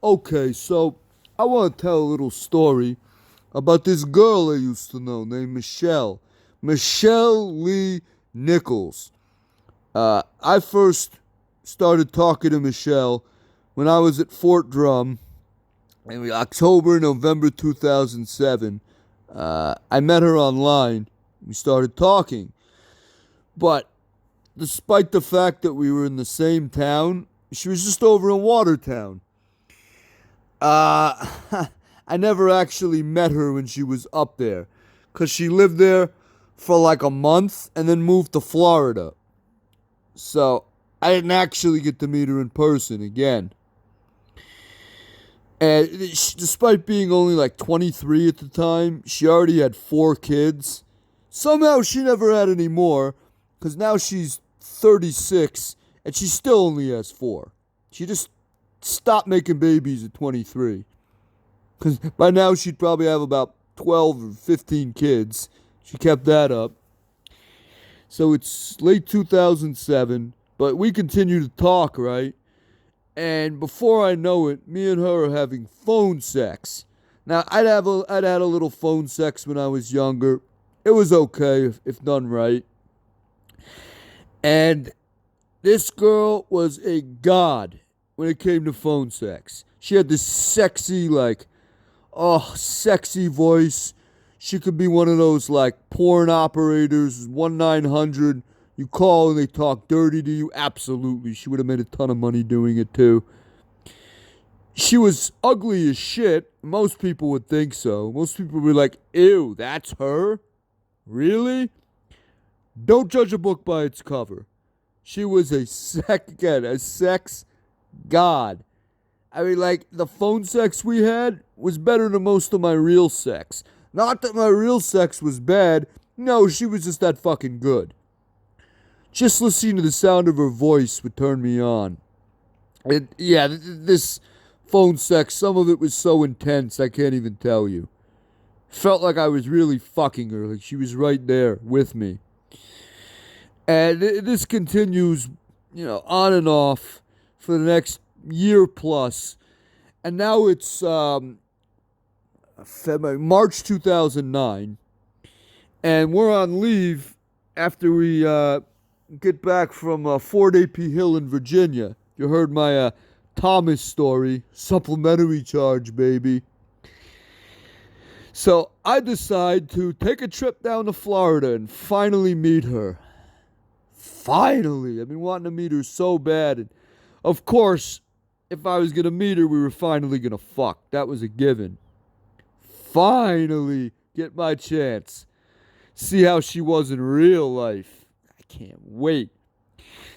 Okay, so I want to tell a little story about this girl I used to know named Michelle. Michelle Lee Nichols. I first started talking to Michelle when I was at Fort Drum in October, November 2007. I met her online. We started talking. But despite the fact that we were in the same town, she was just over in Watertown. Uh, I never actually met her when she was up there because she lived there for like a month and then moved to Florida. So I didn't actually get to meet her in person again. And despite being only like 23 at the time, she already had four kids. Somehow she never had any more because now she's 36 and she still only has four. She just stopped making babies at 23. Because by now she'd probably have about 12 or 15 kids. She kept that up. So it's late 2007, but we continue to talk, right? And before I know it, me and her are having phone sex. Now, I'd had a little phone sex when I was younger. It was okay if done right. And this girl was a god when it came to phone sex. She had this sexy, sexy voice. She could be one of those like porn operators, 1-900. You call and they talk dirty to you. Absolutely. She would have made a ton of money doing it too. She was ugly as shit. Most people would think so. Most people would be like, ew, that's her? Really? Don't judge a book by its cover. She was a sex god. I mean, like, the phone sex we had was better than most of my real sex. Not that my real sex was bad. No, she was just that fucking good. Just listening to the sound of her voice would turn me on. And yeah, this phone sex, some of it was so intense, I can't even tell you. Felt like I was really fucking her, like she was right there with me. And this continues, on and off for the next year plus. And now it's February, March 2009. And we're on leave after we get back from Fort AP Hill in Virginia. You heard my Thomas story. Supplementary charge, baby. So I decide to take a trip down to Florida and finally meet her. Finally. I've been wanting to meet her so bad. And of course, if I was going to meet her, we were finally going to fuck. That was a given. Finally get my chance. See how she was in real life. I can't wait.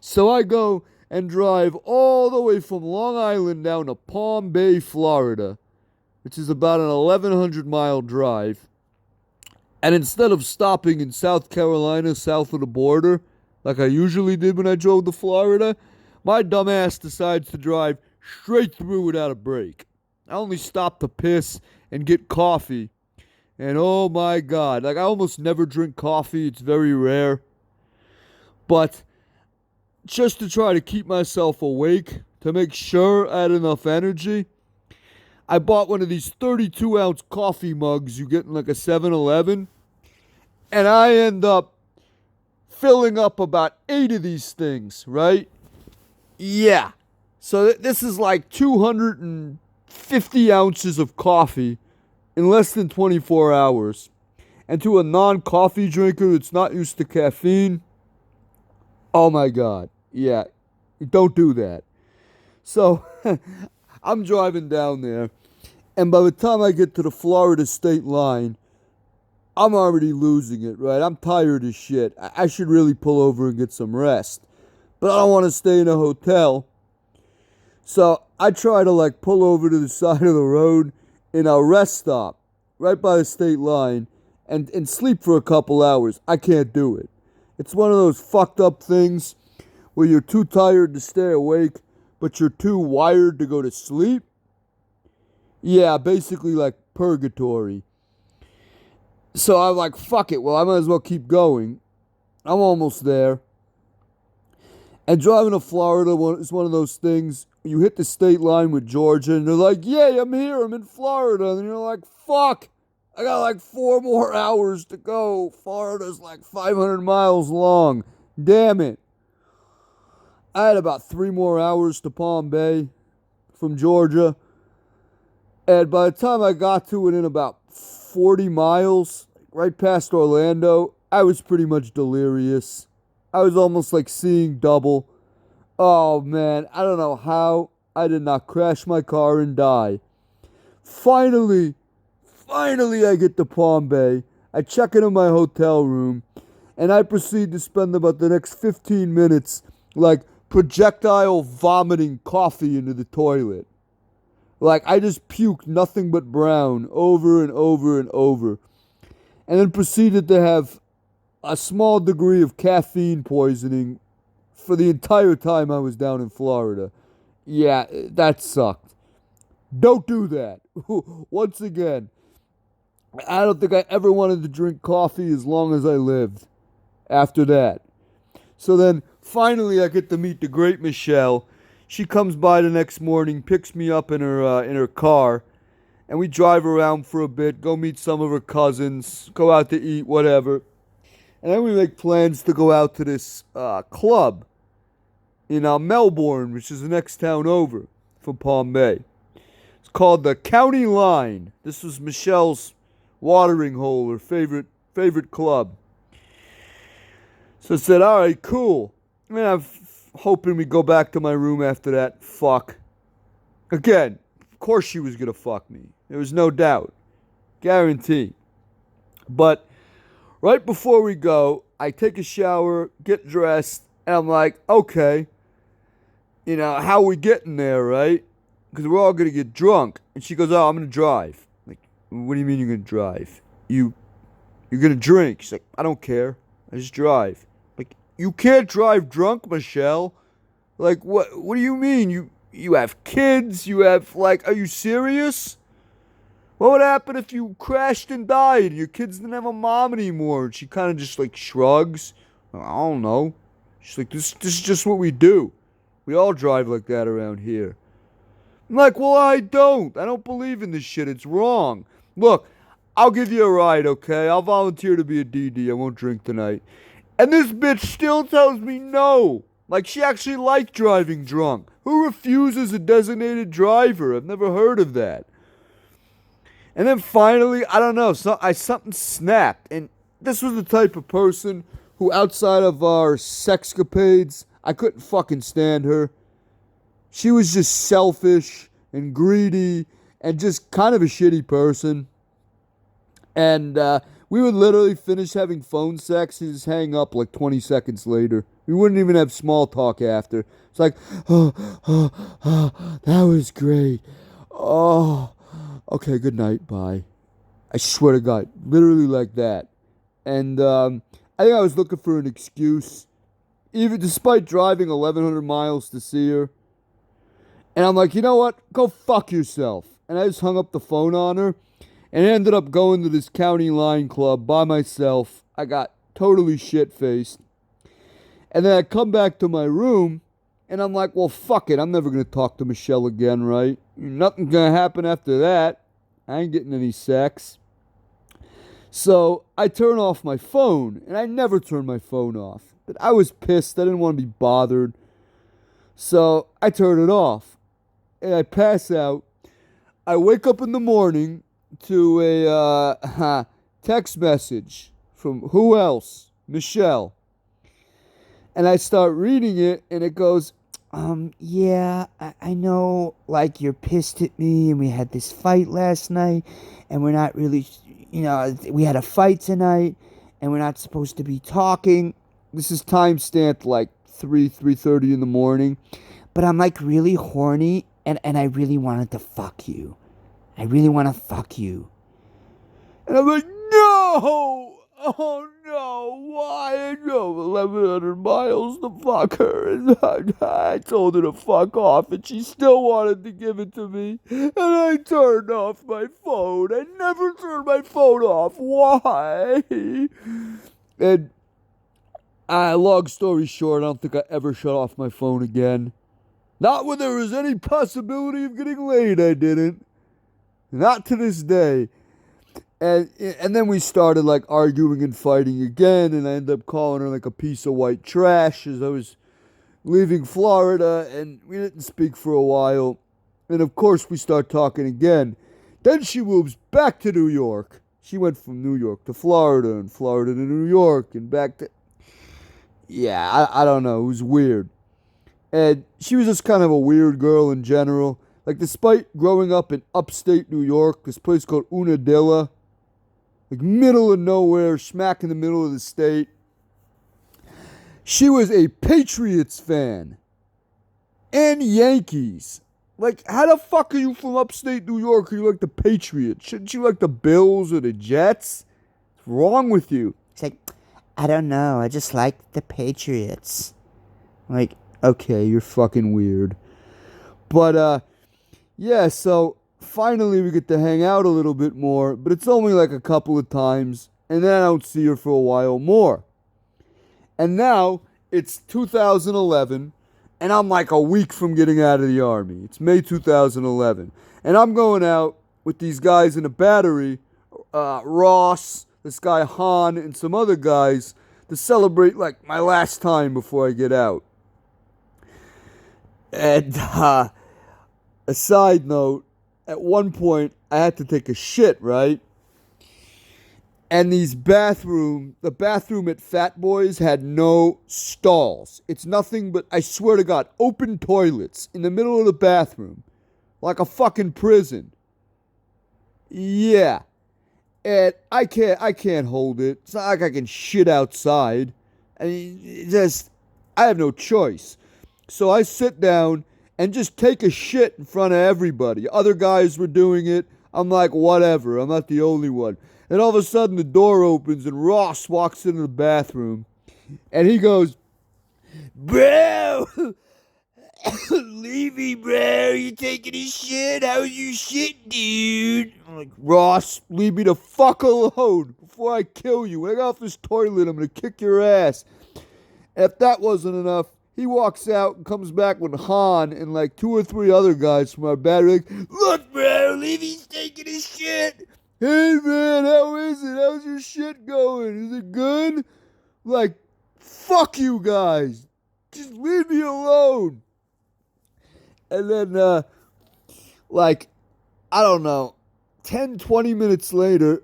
So I go and drive all the way from Long Island down to Palm Bay, Florida, which is about an 1,100-mile drive. And instead of stopping in South Carolina, south of the border, like I usually did when I drove to Florida, my dumbass decides to drive straight through without a break. I only stopped to piss and get coffee. And oh my God, like I almost never drink coffee. It's very rare. But just to try to keep myself awake, to make sure I had enough energy, I bought one of these 32-ounce coffee mugs you get in like a 7-Eleven. And I end up filling up about 8 of these things, right? Yeah. So this is like 250 ounces of coffee in less than 24 hours. And to a non-coffee drinker that's not used to caffeine, oh my God. Yeah, don't do that. So I'm driving down there, and by the time I get to the Florida state line, I'm already losing it, right? I'm tired as shit. I should really pull over and get some rest. But I don't want to stay in a hotel. So I try to like pull over to the side of the road in a rest stop right by the state line and sleep for a couple hours. I can't do it. It's one of those fucked up things where you're too tired to stay awake, but you're too wired to go to sleep. Yeah, basically like purgatory. So I'm like, fuck it. Well, I might as well keep going. I'm almost there. And driving to Florida is one of those things. You hit the state line with Georgia, and they're like, "Yay, I'm here. I'm in Florida." And you're like, "Fuck, I got like 4 more hours to go. Florida's like 500 miles long. Damn it." I had about 3 more hours to Palm Bay from Georgia. And by the time I got to it in about 40 miles, right past Orlando, I was pretty much delirious. I was almost like seeing double. Oh man, I don't know how I did not crash my car and die. Finally, I get to Palm Bay. I check into my hotel room, and I proceed to spend about the next 15 minutes like projectile vomiting coffee into the toilet. Like, I just puked nothing but brown over and over and over. And then proceeded to have a small degree of caffeine poisoning for the entire time I was down in Florida. Yeah, that sucked. Don't do that. Once again, I don't think I ever wanted to drink coffee as long as I lived after that. So then, finally, I get to meet the great Michelle. She comes by the next morning, picks me up in her car, and we drive around for a bit, go meet some of her cousins, go out to eat, whatever. And then we make plans to go out to this club in Melbourne, which is the next town over from Palm Bay. It's called the County Line. This was Michelle's watering hole, her favorite club. So I said, all right, cool. I mean, I'm hoping we go back to my room after that. Fuck. Again, of course she was going to fuck me. There was no doubt. Guarantee. But right before we go, I take a shower, get dressed, and I'm like, okay, how are we getting there, right? Because we're all going to get drunk. And she goes, oh, I'm going to drive. Like, what do you mean you're going to drive? You're going to drink. She's like, I don't care. I just drive. Like, you can't drive drunk, Michelle. Like, what do you mean? You have kids? You have, like, are you serious? What would happen if you crashed and died and your kids didn't have a mom anymore? And she kind of just, like, shrugs. I don't know. She's like, this is just what we do. We all drive like that around here. I'm like, well, I don't. I don't believe in this shit. It's wrong. Look, I'll give you a ride, okay? I'll volunteer to be a DD. I won't drink tonight. And this bitch still tells me no. Like, she actually liked driving drunk. Who refuses a designated driver? I've never heard of that. And then finally, I don't know, something snapped. And this was the type of person who, outside of our sexcapades, I couldn't fucking stand her. She was just selfish and greedy and just kind of a shitty person. And we would literally finish having phone sex and just hang up like 20 seconds later. We wouldn't even have small talk after. It's like, that was great. Oh, okay, good night, bye. I swear to God, literally like that. And I think I was looking for an excuse, even despite driving 1,100 miles to see her. And I'm like, you know what? Go fuck yourself. And I just hung up the phone on her and ended up going to this County Line club by myself. I got totally shit-faced. And then I come back to my room and I'm like, well, fuck it. I'm never going to talk to Michelle again, right? Nothing's going to happen after that. I ain't getting any sex. So I turn off my phone, and I never turn my phone off. But I was pissed. I didn't want to be bothered. So I turn it off, and I pass out. I wake up in the morning to a text message from who else? Michelle. And I start reading it, and it goes, yeah, I know, like, you're pissed at me, and we had this fight last night, and we're not really, we had a fight tonight, and we're not supposed to be talking. This is time-stamped, like, 3:30 in the morning, but I'm, like, really horny, and I really wanted to fuck you. I really want to fuck you. And I'm like, no! Oh no, why? I drove 1,100 miles to fuck her, and I told her to fuck off, and she still wanted to give it to me, and I turned off my phone. I never turned my phone off. Why? And Long story short, I don't think I ever shut off my phone again. Not when there was any possibility of getting laid, I didn't. Not to this day. And then we started like arguing and fighting again, and I ended up calling her like a piece of white trash as I was leaving Florida, and we didn't speak for a while. And of course we start talking again. Then she moves back to New York. She went from New York to Florida, and Florida to New York, and back to... Yeah, I don't know. It was weird. And she was just kind of a weird girl in general. Like, despite growing up in upstate New York, this place called Unadilla, like middle of nowhere, smack in the middle of the state, she was a Patriots fan. And Yankees. Like, how the fuck are you from upstate New York and you like the Patriots? Shouldn't you like the Bills or the Jets? What's wrong with you? It's like, I don't know. I just like the Patriots. Like, okay, you're fucking weird. But, yeah, so finally we get to hang out a little bit more, but it's only like a couple of times, and then I don't see her for a while more. And now it's 2011, and I'm like a week from getting out of the Army. It's May 2011. And I'm going out with these guys in a battery, Ross, this guy Han, and some other guys to celebrate like my last time before I get out. And a side note, at one point I had to take a shit, right? And the bathroom at Fat Boys had no stalls. It's nothing but, I swear to God, open toilets in the middle of the bathroom. Like a fucking prison. Yeah. And I can't hold it. It's not like I can shit outside. I mean, I have no choice. So I sit down and just take a shit in front of everybody. Other guys were doing it. I'm like, whatever. I'm not the only one. And all of a sudden the door opens and Ross walks into the bathroom. And he goes, "Bro! Levy, bro, you taking a shit? How's your shit, dude?" I'm like, "Ross, leave me the fuck alone before I kill you. When I get off this toilet, I'm going to kick your ass." If that wasn't enough, he walks out and comes back with Han and like 2 or 3 other guys from our battery. Like, "Look, bro, Levy's taking his shit. Hey, man, how is it? How's your shit going? Is it good?" Like, fuck you guys. Just leave me alone. And then, like, I don't know, 10, 20 minutes later,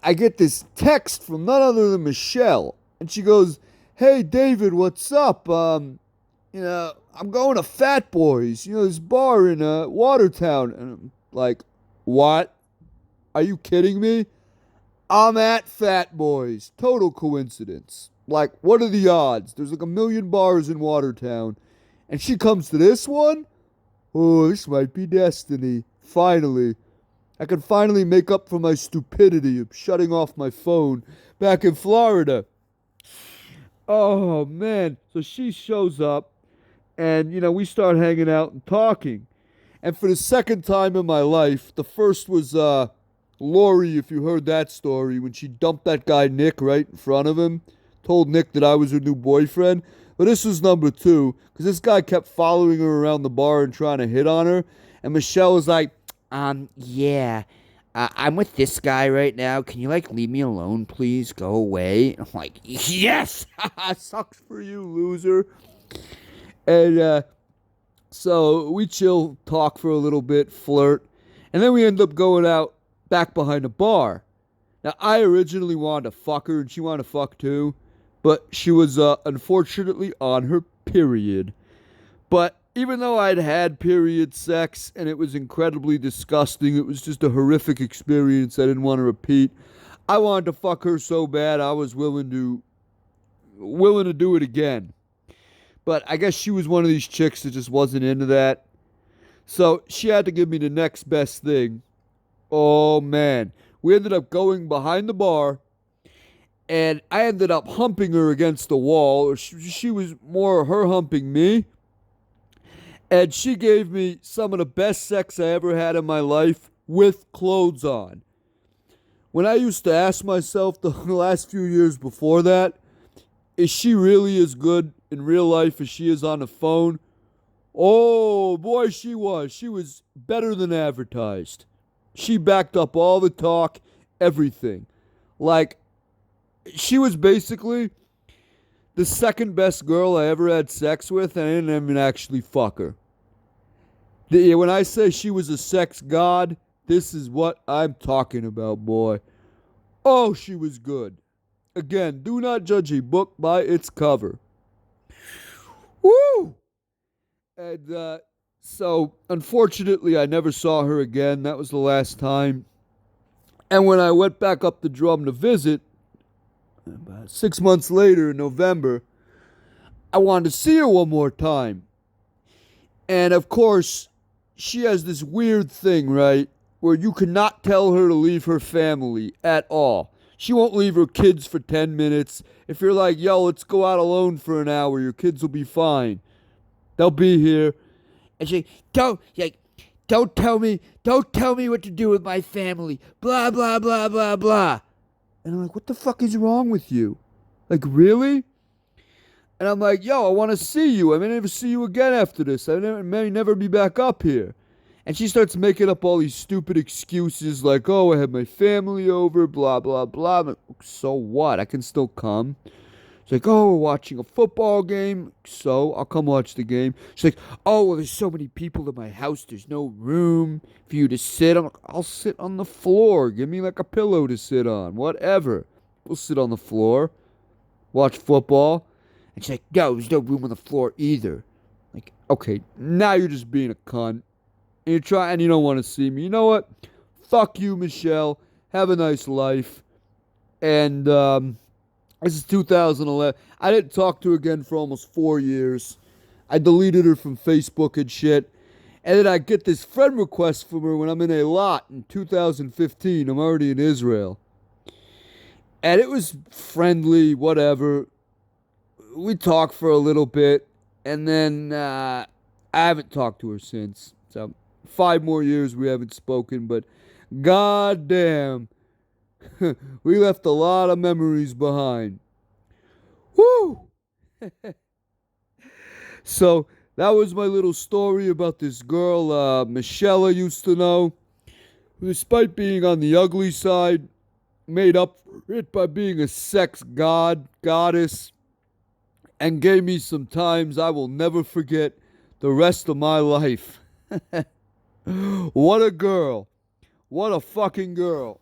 I get this text from none other than Michelle. And she goes, "Hey, David, what's up? I'm going to Fat Boys, this bar in Watertown." And I'm like, "What? Are you kidding me? I'm at Fat Boys. Total coincidence. Like, what are the odds? There's like a million bars in Watertown. And she comes to this one? Oh, this might be destiny. Finally. I can finally make up for my stupidity of shutting off my phone back in Florida." Oh, man. So she shows up, and, we start hanging out and talking. And for the second time in my life, the first was Lori, if you heard that story, when she dumped that guy Nick right in front of him, told Nick that I was her new boyfriend. But this was number 2, because this guy kept following her around the bar and trying to hit on her. And Michelle was like, yeah, I'm with this guy right now. Can you, leave me alone, please? Go away. I'm like, yes! Sucks for you, loser. And, so we chill, talk for a little bit, flirt. And then we end up going out back behind the bar. Now, I originally wanted to fuck her, and she wanted to fuck too. But she was, unfortunately, on her period. But even though I'd had period sex, and it was incredibly disgusting, it was just a horrific experience I didn't want to repeat, I wanted to fuck her so bad I was willing to do it again. But I guess she was one of these chicks that just wasn't into that. So she had to give me the next best thing. Oh, man. We ended up going behind the bar, and I ended up humping her against the wall. Or she was more her humping me. And she gave me some of the best sex I ever had in my life with clothes on. When I used to ask myself the last few years before that, is she really as good in real life as she is on the phone? Oh boy, she was. She was better than advertised. She backed up all the talk, everything. Like, she was basically the second best girl I ever had sex with, and I didn't even actually fuck her. When I say she was a sex god, this is what I'm talking about, boy. Oh, she was good. Again, do not judge a book by its cover. Woo! And so, unfortunately, I never saw her again. That was the last time. And when I went back up the drum to visit, about 6 months later in November, I wanted to see her one more time. And of course, she has this weird thing, right? Where you cannot tell her to leave her family at all. She won't leave her kids for 10 minutes. If you're like, yo, let's go out alone for an hour, your kids will be fine. They'll be here. And she's don't tell me what to do with my family. Blah, blah, blah, blah, blah. And I'm like, what the fuck is wrong with you? Like, really? And I'm like, yo, I want to see you. I may never see you again after this. May never be back up here. And she starts making up all these stupid excuses like, oh, I had my family over, blah, blah, blah. I'm like, so what? I can still come. She's like, oh, we're watching a football game. So I'll come watch the game. She's like, oh, well, there's so many people in my house. There's no room for you to sit. I'm like, I'll sit on the floor. Give me like a pillow to sit on. Whatever. We'll sit on the floor. Watch football. And she's like, no, there's no room on the floor either. Like, okay, now you're just being a cunt. And you don't want to see me. You know what? Fuck you, Michelle. Have a nice life. And this is 2011. I didn't talk to her again for almost 4 years. I deleted her from Facebook and shit. And then I get this friend request from her when I'm in a lot in 2015. I'm already in Israel. And it was friendly, whatever. We talked for a little bit. And then I haven't talked to her since. So 5 more years we haven't spoken, but goddamn, we left a lot of memories behind. Woo! So that was my little story about this girl, Michelle I used to know, who, despite being on the ugly side, made up for it by being a sex goddess, and gave me some times I will never forget the rest of my life. What a girl. What a fucking girl.